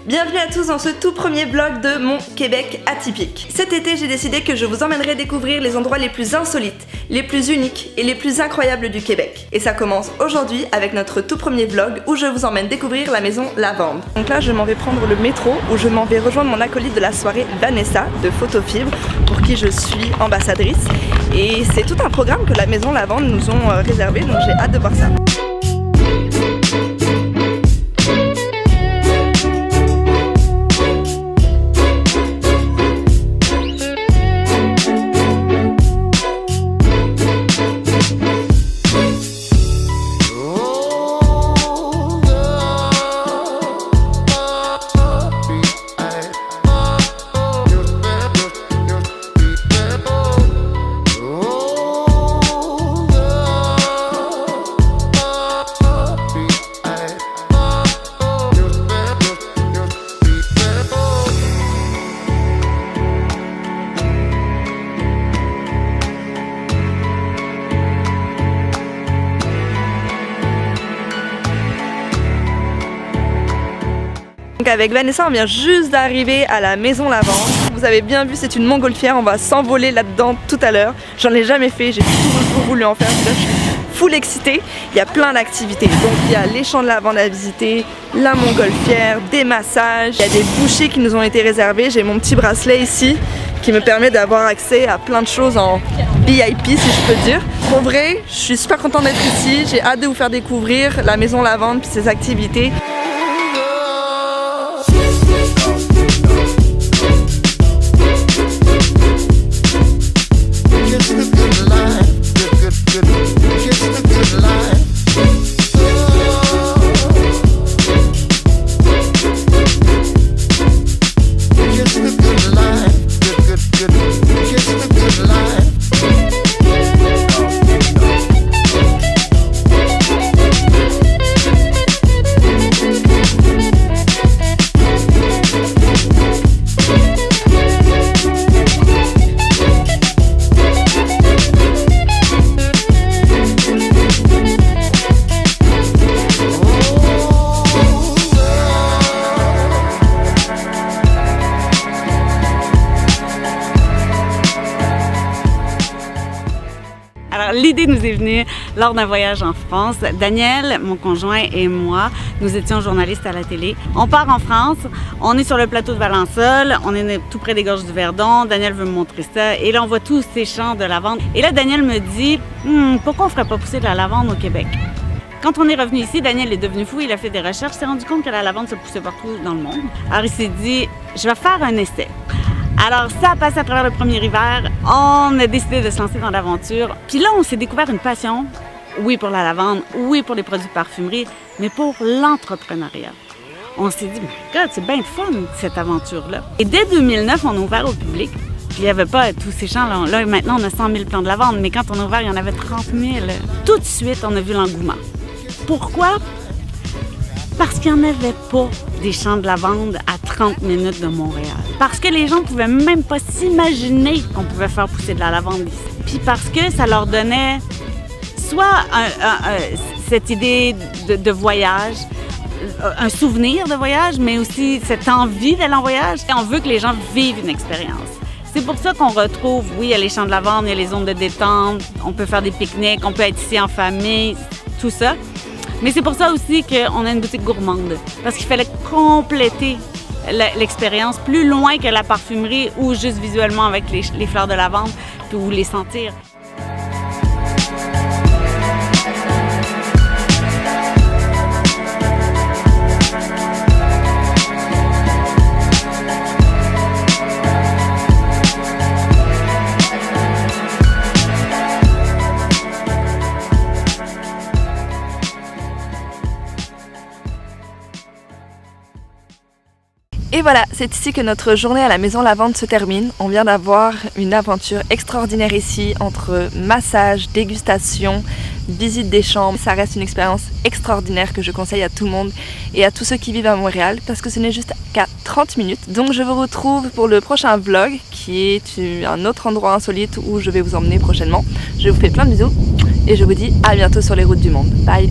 Bienvenue à tous dans ce tout premier vlog de mon Québec atypique. Cet été, j'ai décidé que je vous emmènerai découvrir les endroits les plus insolites, les plus uniques et les plus incroyables du Québec. Et ça commence aujourd'hui avec notre tout premier vlog où je vous emmène découvrir la maison Lavande. Donc là, je m'en vais prendre le métro où je m'en vais rejoindre mon acolyte de la soirée, Vanessa, de Photofibre, pour qui je suis ambassadrice. Et c'est tout un programme que la maison Lavande nous ont réservé, donc j'ai hâte de voir ça. Donc avec Vanessa, on vient juste d'arriver à la maison Lavande. Vous avez bien vu, c'est une montgolfière, on va s'envoler là-dedans tout à l'heure. J'en ai jamais fait, j'ai toujours voulu en faire, là je suis full excitée. Il y a plein d'activités, donc il y a les champs de lavande à visiter, la montgolfière, des massages, il y a des bouchées qui nous ont été réservées. J'ai mon petit bracelet ici qui me permet d'avoir accès à plein de choses en VIP si je peux dire. Pour vrai, je suis super contente d'être ici, j'ai hâte de vous faire découvrir la maison Lavande et ses activités. Alors, l'idée nous est venue lors d'un voyage en France. Daniel, mon conjoint et moi, nous étions journalistes à la télé. On part en France, on est sur le plateau de Valensole, on est tout près des gorges du Verdon. Daniel veut me montrer ça et là on voit tous ces champs de lavande. Et là Daniel me dit pourquoi on ferait pas pousser de la lavande au Québec? Quand on est revenu ici, Daniel est devenu fou, il a fait des recherches, s'est rendu compte que la lavande se poussait partout dans le monde. Alors il s'est dit, je vais faire un essai. Alors ça a passé à travers le premier hiver, on a décidé de se lancer dans l'aventure. Puis là, on s'est découvert une passion, oui pour la lavande, oui pour les produits de parfumerie, mais pour l'entrepreneuriat. On s'est dit, my God, c'est bien fun cette aventure-là. Et dès 2009, on a ouvert au public. Puis il n'y avait pas tous ces champs-là. Là, maintenant, on a 100 000 plants de lavande, mais quand on a ouvert, il y en avait 30 000. Tout de suite, on a vu l'engouement. Pourquoi? Parce qu'il n'y en avait pas des champs de lavande à 30 minutes de Montréal. Parce que les gens ne pouvaient même pas s'imaginer qu'on pouvait faire pousser de la lavande ici. Puis parce que ça leur donnait soit cette idée de voyage, un souvenir de voyage, mais aussi cette envie d'aller en voyage. Et on veut que les gens vivent une expérience. C'est pour ça qu'on retrouve, oui, il y a les champs de lavande, il y a les zones de détente, on peut faire des pique-niques, on peut être ici en famille, tout ça. Mais c'est pour ça aussi qu'on a une boutique gourmande, parce qu'il fallait compléter l'expérience plus loin que la parfumerie ou juste visuellement avec les fleurs de lavande ou les sentir. Et voilà, c'est ici que notre journée à la maison Lavande se termine. On vient d'avoir une aventure extraordinaire ici, entre massage, dégustation, visite des chambres. Ça reste une expérience extraordinaire que je conseille à tout le monde et à tous ceux qui vivent à Montréal, parce que ce n'est juste qu'à 30 minutes. Donc je vous retrouve pour le prochain vlog, qui est un autre endroit insolite où je vais vous emmener prochainement. Je vous fais plein de bisous et je vous dis à bientôt sur les routes du monde. Bye!